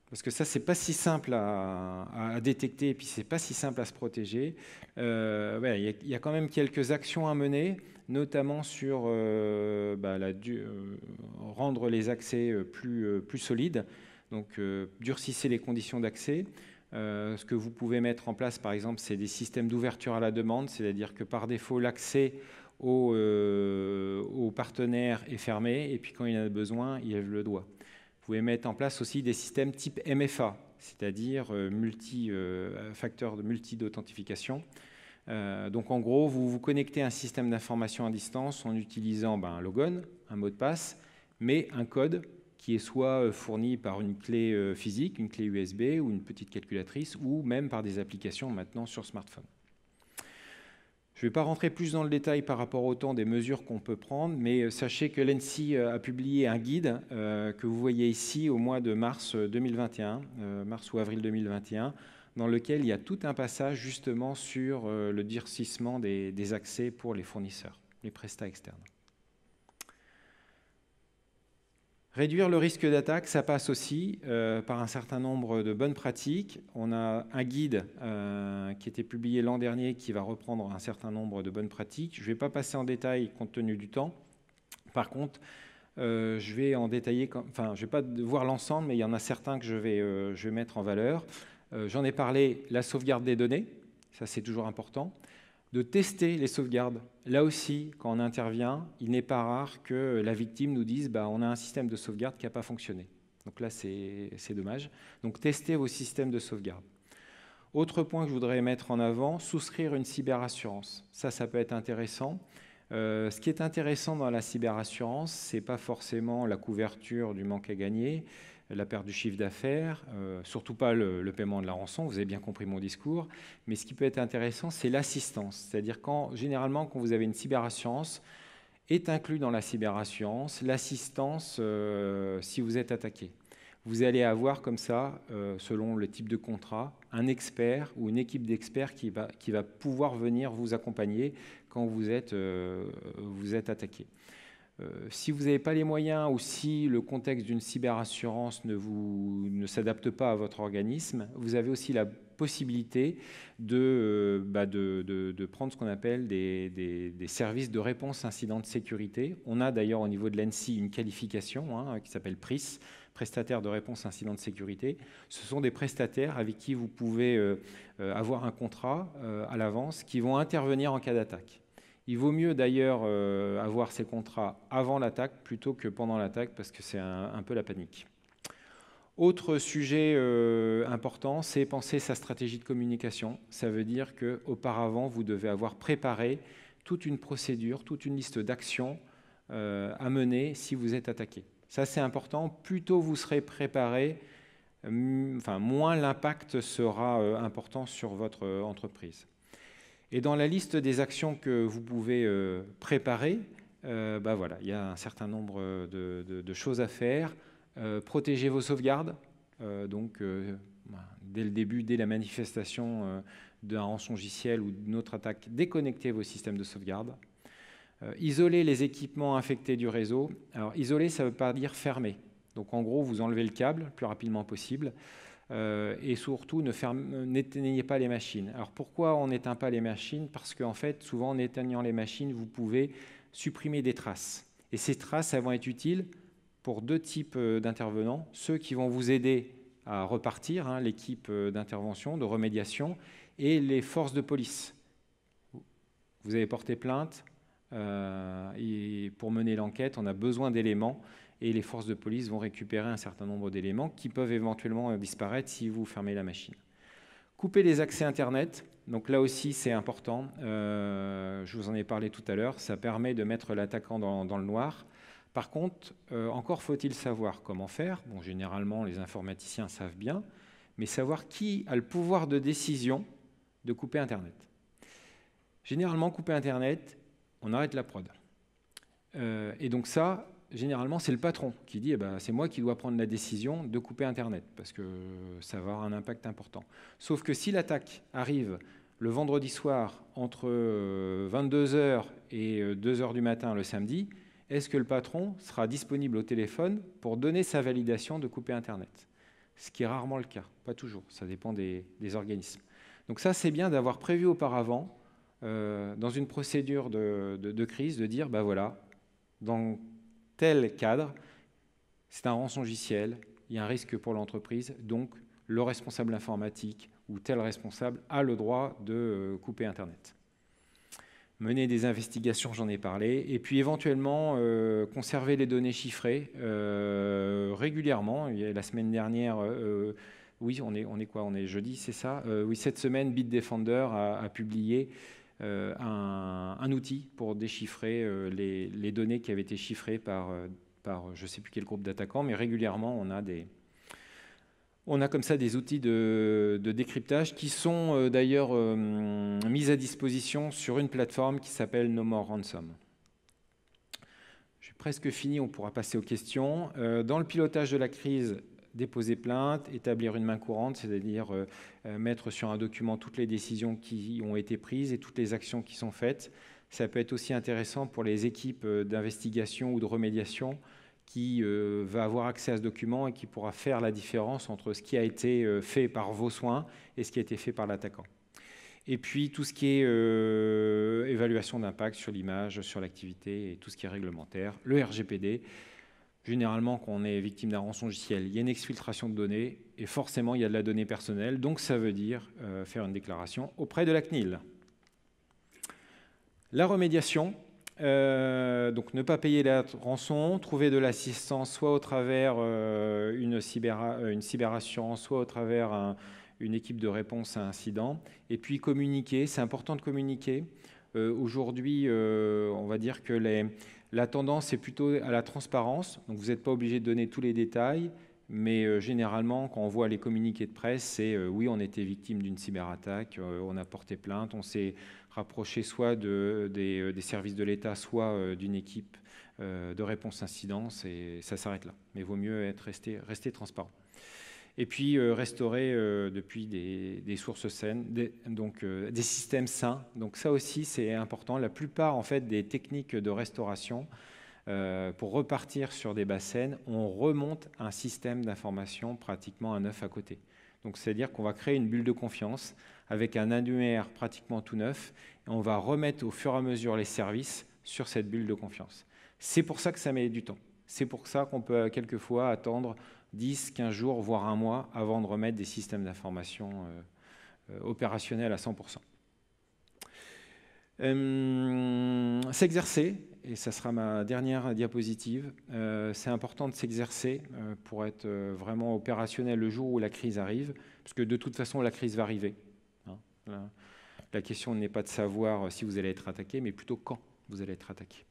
parce que ça, c'est pas si simple à détecter et puis c'est pas si simple à se protéger. Il y a quand même quelques actions à mener, notamment sur rendre les accès plus solides. Donc, durcissez les conditions d'accès. Ce que vous pouvez mettre en place, par exemple, c'est des systèmes d'ouverture à la demande, c'est-à-dire que par défaut, l'accès aux partenaires est fermé, et puis quand il en a besoin, il lève le doigt. Vous pouvez mettre en place aussi des systèmes type MFA, c'est-à-dire facteurs de multi-d'authentification. Donc en gros, vous vous connectez à un système d'information à distance en utilisant un logon, un mot de passe, mais un code qui est soit fourni par une clé physique, une clé USB ou une petite calculatrice, ou même par des applications maintenant sur smartphone. Je ne vais pas rentrer plus dans le détail par rapport au temps des mesures qu'on peut prendre, mais sachez que l'ENSSI a publié un guide que vous voyez ici au mois de mars 2021, mars ou avril 2021, dans lequel il y a tout un passage justement sur le durcissement des accès pour les fournisseurs, les prestats externes. Réduire le risque d'attaque, ça passe aussi par un certain nombre de bonnes pratiques. On a un guide qui a été publié l'an dernier qui va reprendre un certain nombre de bonnes pratiques. Je ne vais pas passer en détail compte tenu du temps. Par contre, je vais en détailler, je ne vais pas voir l'ensemble, mais il y en a certains que je vais mettre en valeur. J'en ai parlé, la sauvegarde des données, ça c'est toujours important. De tester les sauvegardes. Là aussi, quand on intervient, il n'est pas rare que la victime nous dise on a un système de sauvegarde qui n'a pas fonctionné. Donc là, c'est dommage. Donc testez vos systèmes de sauvegarde. Autre point que je voudrais mettre en avant, souscrire une cyberassurance. Ça peut être intéressant. Ce qui est intéressant dans la cyberassurance, ce n'est pas forcément la couverture du manque à gagner, la perte du chiffre d'affaires, surtout pas le paiement de la rançon, vous avez bien compris mon discours, mais ce qui peut être intéressant, c'est l'assistance. C'est-à-dire généralement, quand vous avez une cyberassurance, est inclus dans la cyberassurance l'assistance si vous êtes attaqué. Vous allez avoir comme ça, selon le type de contrat, un expert ou une équipe d'experts qui va pouvoir venir vous accompagner quand vous êtes attaqué. Si vous n'avez pas les moyens ou si le contexte d'une cyberassurance ne s'adapte pas à votre organisme, vous avez aussi la possibilité de prendre ce qu'on appelle des services de réponse incident de sécurité. On a d'ailleurs au niveau de l'ENSSI une qualification qui s'appelle PRIS, prestataire de réponse incident de sécurité. Ce sont des prestataires avec qui vous pouvez avoir un contrat à l'avance qui vont intervenir en cas d'attaque. Il vaut mieux d'ailleurs avoir ces contrats avant l'attaque plutôt que pendant l'attaque parce que c'est un peu la panique. Autre sujet important, c'est penser sa stratégie de communication. Ça veut dire qu'auparavant, vous devez avoir préparé toute une procédure, toute une liste d'actions à mener si vous êtes attaqué. Ça, c'est important. Plus tôt vous serez préparé, moins l'impact sera important sur votre entreprise. Et dans la liste des actions que vous pouvez préparer, il y a un certain nombre de choses à faire. Protéger vos sauvegardes. Dès le début, dès la manifestation d'un rançongiciel ou d'une autre attaque, déconnectez vos systèmes de sauvegarde. Isoler les équipements infectés du réseau. Alors, isoler, ça ne veut pas dire fermer. Donc, en gros, vous enlevez le câble le plus rapidement possible. Et surtout, n'éteignez pas les machines. Alors pourquoi on n'éteint pas les machines? Parce qu'en fait, souvent en éteignant les machines, vous pouvez supprimer des traces. Et ces traces, elles vont être utiles pour deux types d'intervenants. Ceux qui vont vous aider à repartir, l'équipe d'intervention, de remédiation, et les forces de police. Vous avez porté plainte, et pour mener l'enquête, on a besoin d'éléments. Et les forces de police vont récupérer un certain nombre d'éléments qui peuvent éventuellement disparaître si vous fermez la machine. Couper les accès Internet, donc là aussi c'est important, je vous en ai parlé tout à l'heure, ça permet de mettre l'attaquant dans le noir. Par contre, encore faut-il savoir comment faire. Bon, généralement les informaticiens savent bien, mais savoir qui a le pouvoir de décision de couper Internet. Généralement, couper Internet, on arrête la prod. Et donc ça, généralement, c'est le patron qui dit c'est moi qui dois prendre la décision de couper Internet parce que ça va avoir un impact important. Sauf que si l'attaque arrive le vendredi soir entre 22h et 2h du matin le samedi, est-ce que le patron sera disponible au téléphone pour donner sa validation de couper Internet? Ce qui est rarement le cas, pas toujours, ça dépend des organismes. Donc ça, c'est bien d'avoir prévu auparavant, dans une procédure de crise, de dire dans tel cadre, c'est un rançongiciel, il y a un risque pour l'entreprise, donc le responsable informatique ou tel responsable a le droit de couper Internet. Mener des investigations, j'en ai parlé, et puis éventuellement conserver les données chiffrées régulièrement. La semaine dernière, oui, on est quoi? On est jeudi, c'est ça? Oui, cette semaine, Bitdefender a publié un outil pour déchiffrer les données qui avaient été chiffrées par je ne sais plus quel groupe d'attaquants, mais régulièrement, on a comme ça des outils de décryptage qui sont d'ailleurs mis à disposition sur une plateforme qui s'appelle No More Ransom. J'ai presque fini, on pourra passer aux questions. Dans le pilotage de la crise, déposer plainte, établir une main courante, c'est-à-dire mettre sur un document toutes les décisions qui ont été prises et toutes les actions qui sont faites. Ça peut être aussi intéressant pour les équipes d'investigation ou de remédiation qui va avoir accès à ce document et qui pourra faire la différence entre ce qui a été fait par vos soins et ce qui a été fait par l'attaquant. Et puis tout ce qui est évaluation d'impact sur l'image, sur l'activité et tout ce qui est réglementaire. Le RGPD, généralement quand on est victime d'un rançongiciel, il y a une exfiltration de données et forcément il y a de la donnée personnelle, donc ça veut dire faire une déclaration auprès de la CNIL. La remédiation, donc ne pas payer la rançon, trouver de l'assistance soit au travers une cyberassurance, soit au travers une équipe de réponse à incident, et puis communiquer, c'est important de communiquer. Aujourd'hui, on va dire que la tendance est plutôt à la transparence, donc vous n'êtes pas obligé de donner tous les détails, mais généralement, quand on voit les communiqués de presse, c'est oui, on était victime d'une cyberattaque, on a porté plainte, on s'est rapproché soit des services de l'État, soit d'une équipe de réponse incident, et ça s'arrête là. Mais il vaut mieux rester transparent. Et puis restaurer depuis des sources saines, donc des systèmes sains. Donc ça aussi, c'est important. La plupart en fait, des techniques de restauration, pour repartir sur des bases saines, on remonte un système d'information pratiquement à neuf à côté. Donc c'est-à-dire qu'on va créer une bulle de confiance avec un annuaire pratiquement tout neuf, et on va remettre au fur et à mesure les services sur cette bulle de confiance. C'est pour ça que ça met du temps. C'est pour ça qu'on peut quelquefois attendre 10, 15 jours, voire un mois avant de remettre des systèmes d'information opérationnels à 100%. S'exercer, et ça sera ma dernière diapositive, c'est important de s'exercer pour être vraiment opérationnel le jour où la crise arrive, parce que de toute façon la crise va arriver. La question n'est pas de savoir si vous allez être attaqué, mais plutôt quand vous allez être attaqué.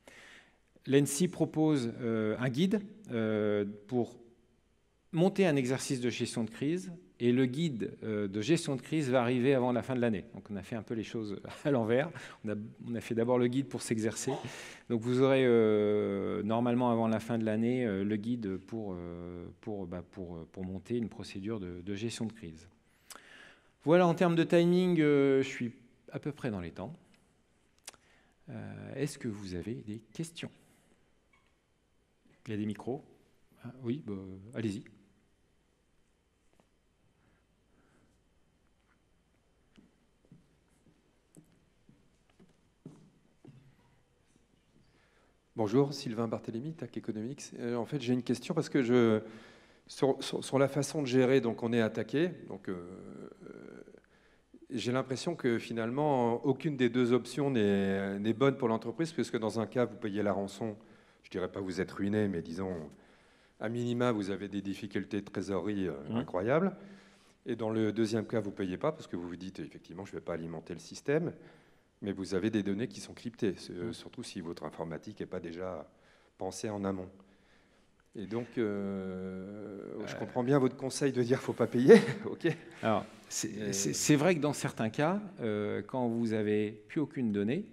L'ENSSI propose un guide pour monter un exercice de gestion de crise, et le guide de gestion de crise va arriver avant la fin de l'année. Donc on a fait un peu les choses à l'envers. On a fait d'abord le guide pour s'exercer. Donc vous aurez normalement avant la fin de l'année le guide pour monter une procédure de gestion de crise. Voilà, en termes de timing, je suis à peu près dans les temps. Est-ce que vous avez des questions? Il y a des micros. Ah, oui, allez-y. Bonjour, Sylvain Barthélémy, TAC Economics. En fait, j'ai une question parce que sur la façon de gérer, donc on est attaqué. Donc, j'ai l'impression que finalement, aucune des deux options n'est bonne pour l'entreprise, puisque dans un cas, vous payez la rançon. Je ne dirais pas que vous êtes ruiné, mais disons, à minima, vous avez des difficultés de trésorerie incroyables. Et dans le deuxième cas, vous ne payez pas, parce que vous vous dites, effectivement, je ne vais pas alimenter le système. Mais vous avez des données qui sont cryptées, surtout si votre informatique n'est pas déjà pensée en amont. Et donc, je comprends bien votre conseil de dire qu'il ne faut pas payer. Ok. Alors, c'est vrai que dans certains cas, quand vous n'avez plus aucune donnée,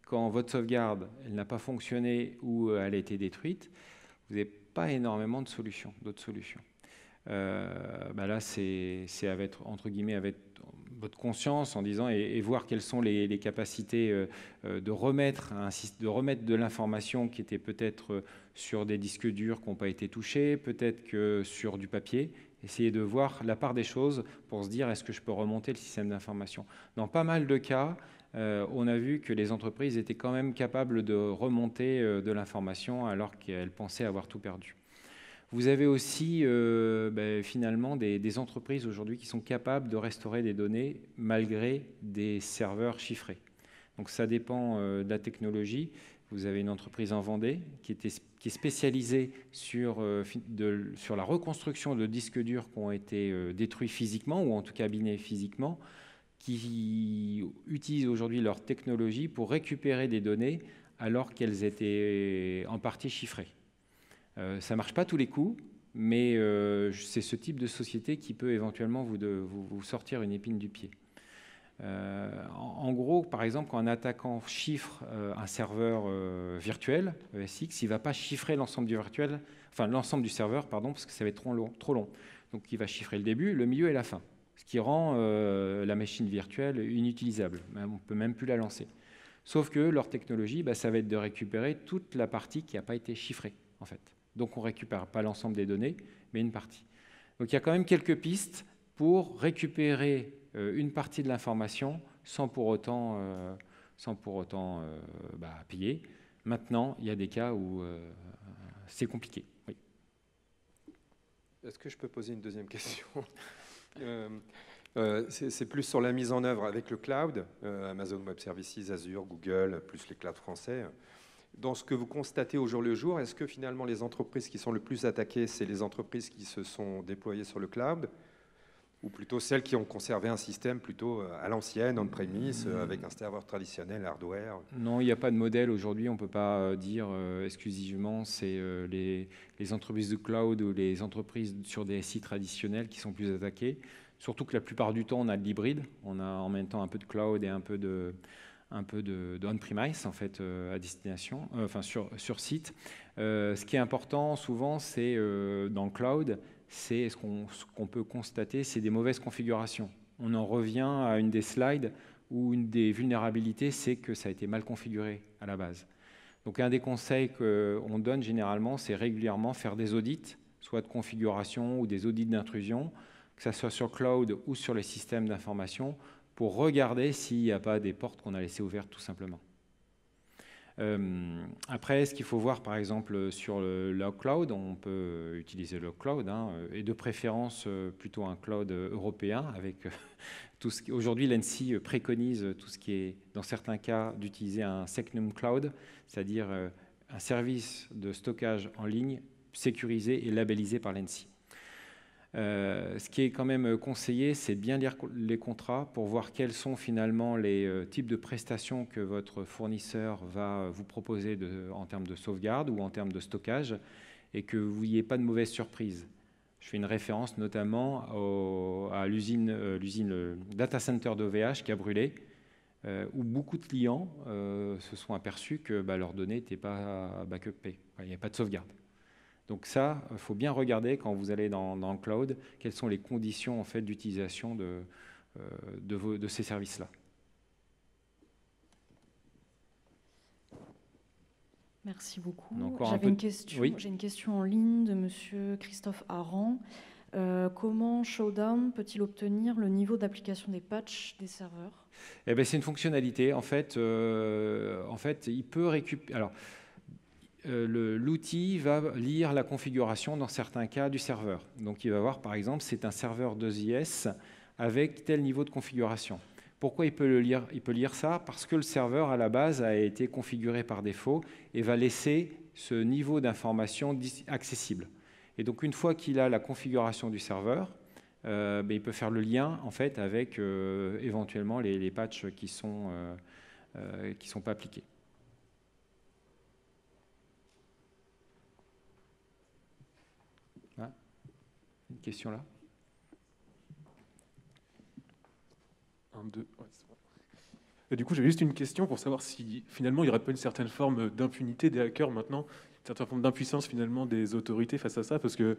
quand votre sauvegarde n'a pas fonctionné ou elle a été détruite, vous n'avez pas énormément d'autres solutions. Là, c'est avec, entre guillemets, avec votre conscience en disant et voir quelles sont les capacités de remettre de l'information qui était peut-être sur des disques durs qui n'ont pas été touchés, peut-être que sur du papier. Essayer de voir la part des choses pour se dire est-ce que je peux remonter le système d'information. Dans pas mal de cas, on a vu que les entreprises étaient quand même capables de remonter de l'information alors qu'elles pensaient avoir tout perdu. Vous avez aussi finalement des entreprises aujourd'hui qui sont capables de restaurer des données malgré des serveurs chiffrés. Donc ça dépend de la technologie. Vous avez une entreprise en Vendée qui est spécialisée sur la reconstruction de disques durs qui ont été détruits physiquement ou en tout cas abîmés physiquement, qui utilisent aujourd'hui leur technologie pour récupérer des données alors qu'elles étaient en partie chiffrées. Ça ne marche pas tous les coups, mais c'est ce type de société qui peut éventuellement vous sortir une épine du pied. En gros, par exemple, quand un attaquant chiffre un serveur virtuel, ESX, il ne va pas chiffrer l'ensemble l'ensemble du serveur, pardon, parce que ça va être trop long. Donc il va chiffrer le début, le milieu et la fin, ce qui rend la machine virtuelle inutilisable. On ne peut même plus la lancer. Sauf que leur technologie, ça va être de récupérer toute la partie qui n'a pas été chiffrée, en fait. Donc on ne récupère pas l'ensemble des données, mais une partie. Donc il y a quand même quelques pistes pour récupérer une partie de l'information sans pour autant payer. Maintenant, il y a des cas où c'est compliqué. Oui. Est-ce que je peux poser une deuxième question? C'est plus sur la mise en œuvre avec le cloud, Amazon Web Services, Azure, Google, plus les clouds français. Dans ce que vous constatez au jour le jour, est-ce que finalement les entreprises qui sont le plus attaquées, c'est les entreprises qui se sont déployées sur le cloud, ou plutôt celles qui ont conservé un système plutôt à l'ancienne, on-premise, avec un serveur traditionnel, hardware? Non, il n'y a pas de modèle aujourd'hui. On ne peut pas dire exclusivement c'est les entreprises de cloud ou les entreprises sur des SI traditionnels qui sont plus attaquées. Surtout que la plupart du temps, on a de l'hybride. On a en même temps un peu de cloud et un peu de on-premise en fait à destination, sur site. Ce qui est important souvent, c'est dans le cloud, c'est ce qu'on peut constater, c'est des mauvaises configurations. On en revient à une des slides où une des vulnérabilités, c'est que ça a été mal configuré à la base. Donc un des conseils qu'on donne généralement, c'est régulièrement faire des audits, soit de configuration ou des audits d'intrusion, que ce soit sur cloud ou sur les systèmes d'information, pour regarder s'il n'y a pas des portes qu'on a laissées ouvertes tout simplement. Après, ce qu'il faut voir par exemple sur le cloud, on peut utiliser le cloud, et de préférence plutôt un cloud européen avec tout ce qui... Aujourd'hui, l'ANSSI préconise tout ce qui est, dans certains cas, d'utiliser un Secnum Cloud, c'est-à-dire un service de stockage en ligne sécurisé et labellisé par l'ANSSI. Ce qui est quand même conseillé, c'est de bien lire les contrats pour voir quels sont finalement les types de prestations que votre fournisseur va vous proposer en termes de sauvegarde ou en termes de stockage, et que vous n'ayez pas de mauvaises surprises. Je fais une référence notamment à l'usine data center d'OVH qui a brûlé, où beaucoup de clients se sont aperçus que leurs données n'étaient pas backupées, il n'y avait pas de sauvegarde. Donc ça, il faut bien regarder quand vous allez dans le cloud, quelles sont les conditions en fait, d'utilisation de ces services-là. Merci beaucoup. J'ai une question en ligne de Monsieur Christophe Aran. Comment Showdown peut-il obtenir le niveau d'application des patchs des serveurs? C'est une fonctionnalité. En fait, il peut récupérer... Alors, l'outil va lire la configuration dans certains cas du serveur. Donc il va voir par exemple c'est un serveur 2IS avec tel niveau de configuration. Pourquoi il peut le lire? Il peut lire ça parce que le serveur à la base a été configuré par défaut et va laisser ce niveau d'information accessible. Et donc une fois qu'il a la configuration du serveur, il peut faire le lien en fait avec éventuellement les patchs qui sont pas appliqués. Une question là? 1, 2, ouais, c'est bon. Et du coup, j'avais juste une question pour savoir si finalement il n'y aurait pas une certaine forme d'impunité des hackers maintenant, une certaine forme d'impuissance finalement des autorités face à ça, parce que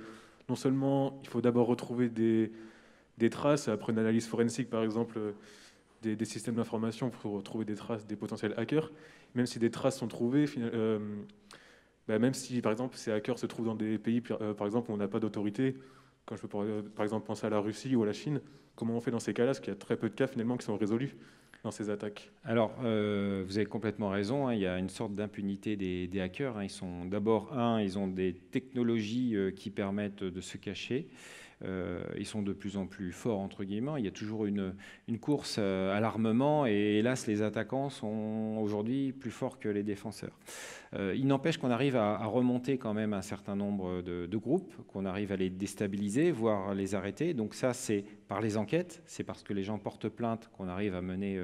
non seulement il faut d'abord retrouver des traces, après une analyse forensique par exemple des systèmes d'information pour retrouver des traces des potentiels hackers, même si des traces sont trouvées, même si par exemple ces hackers se trouvent dans des pays par exemple où on n'a pas d'autorité, quand je peux par exemple penser à la Russie ou à la Chine, comment on fait dans ces cas-là? Parce qu'il y a très peu de cas finalement qui sont résolus. dans ces attaques? Alors, vous avez complètement raison, hein, il y a une sorte d'impunité des hackers. Hein. Ils sont d'abord, ils ont des technologies qui permettent de se cacher. Ils sont de plus en plus forts, entre guillemets. Il y a toujours une course à l'armement et hélas, les attaquants sont aujourd'hui plus forts que les défenseurs. Il n'empêche qu'on arrive à remonter quand même un certain nombre de groupes, qu'on arrive à les déstabiliser, voire les arrêter. Donc ça, c'est par les enquêtes, c'est parce que les gens portent plainte qu'on arrive à mener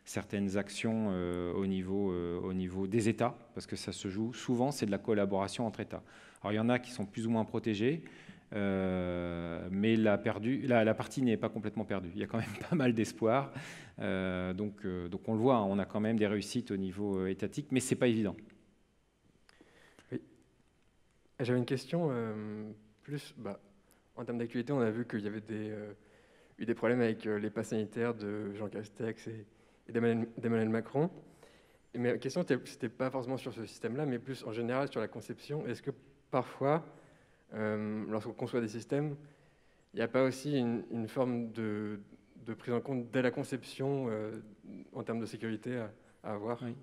certaines actions au niveau des États, parce que ça se joue souvent, c'est de la collaboration entre États. Alors il y en a qui sont plus ou moins protégés, mais la partie n'est pas complètement perdue. Il y a quand même pas mal d'espoir. Donc on le voit, hein, on a quand même des réussites au niveau étatique, mais c'est pas évident. Oui. J'avais une question plus en termes d'actualité. On a vu qu'il y avait eu des problèmes avec les passes sanitaires de Jean Castex et d'Emmanuel Macron. Et ma question, c'était pas forcément sur ce système-là, mais plus en général sur la conception. Est-ce que parfois, lorsqu'on conçoit des systèmes, il n'y a pas aussi une forme de prise en compte dès la conception en termes de sécurité à avoir? Oui.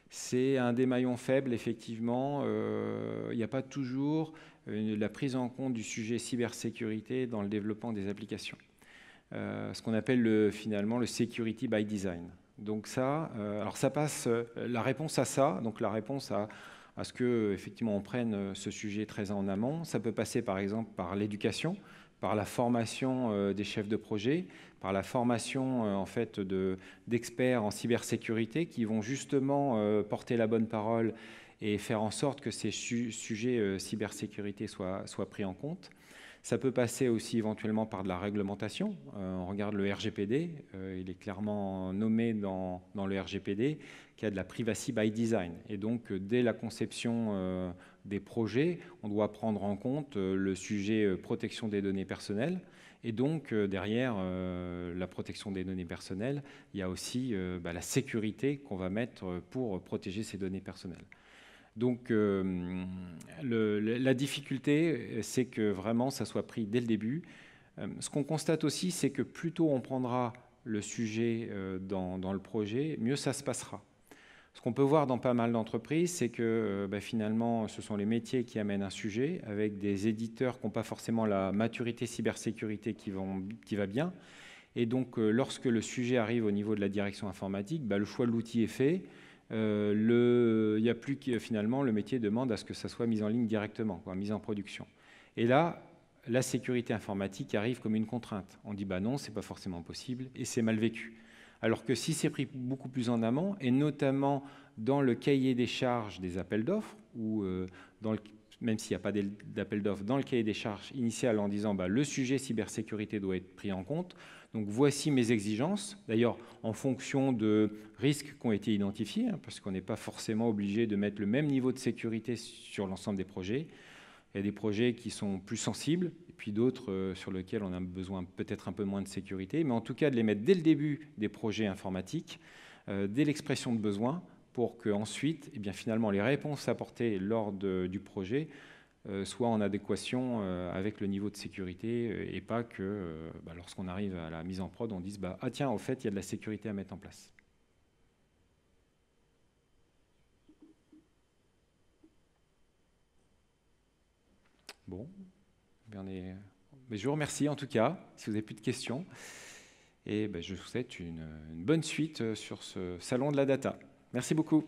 C'est un des maillons faibles, effectivement. Il n'y a pas toujours la prise en compte du sujet cybersécurité dans le développement des applications. Ce qu'on appelle finalement le security by design. Donc ça, alors ça passe, la réponse à ça, donc la réponse à ce que effectivement on prenne ce sujet très en amont, ça peut passer par exemple par l'éducation, par la formation des chefs de projet, par la formation en fait d'experts en cybersécurité qui vont justement porter la bonne parole et faire en sorte que ces sujets cybersécurité soient pris en compte. Ça peut passer aussi éventuellement par de la réglementation. On regarde le RGPD, il est clairement nommé dans le RGPD qu'il y a de la privacy by design. Et donc, dès la conception des projets, on doit prendre en compte le sujet protection des données personnelles. Et donc, derrière la protection des données personnelles, il y a aussi la sécurité qu'on va mettre pour protéger ces données personnelles. Donc, la difficulté, c'est que vraiment, ça soit pris dès le début. Ce qu'on constate aussi, c'est que plus tôt on prendra le sujet dans le projet, mieux ça se passera. Ce qu'on peut voir dans pas mal d'entreprises, c'est que finalement, ce sont les métiers qui amènent un sujet, avec des éditeurs qui n'ont pas forcément la maturité cybersécurité qui va bien. Et donc, lorsque le sujet arrive au niveau de la direction informatique, le choix de l'outil est fait. Il n'y a plus que finalement le métier demande à ce que ça soit mis en ligne directement, mis en production. Et là, la sécurité informatique arrive comme une contrainte. On dit non, c'est pas forcément possible et c'est mal vécu. Alors que si c'est pris beaucoup plus en amont, et notamment dans le cahier des charges des appels d'offres, ou même s'il n'y a pas d'appel d'offres, dans le cahier des charges initial en disant le sujet cybersécurité doit être pris en compte. Donc voici mes exigences, d'ailleurs en fonction de risques qui ont été identifiés, parce qu'on n'est pas forcément obligé de mettre le même niveau de sécurité sur l'ensemble des projets. Il y a des projets qui sont plus sensibles, et puis d'autres sur lesquels on a besoin peut-être un peu moins de sécurité, mais en tout cas de les mettre dès le début des projets informatiques, dès l'expression de besoin, pour qu'ensuite, finalement, les réponses apportées lors du projet soit en adéquation avec le niveau de sécurité et pas que lorsqu'on arrive à la mise en prod, on dise ah tiens, au fait, il y a de la sécurité à mettre en place. Bon, mais je vous remercie en tout cas, si vous n'avez plus de questions, et je vous souhaite une bonne suite sur ce salon de la data. Merci beaucoup.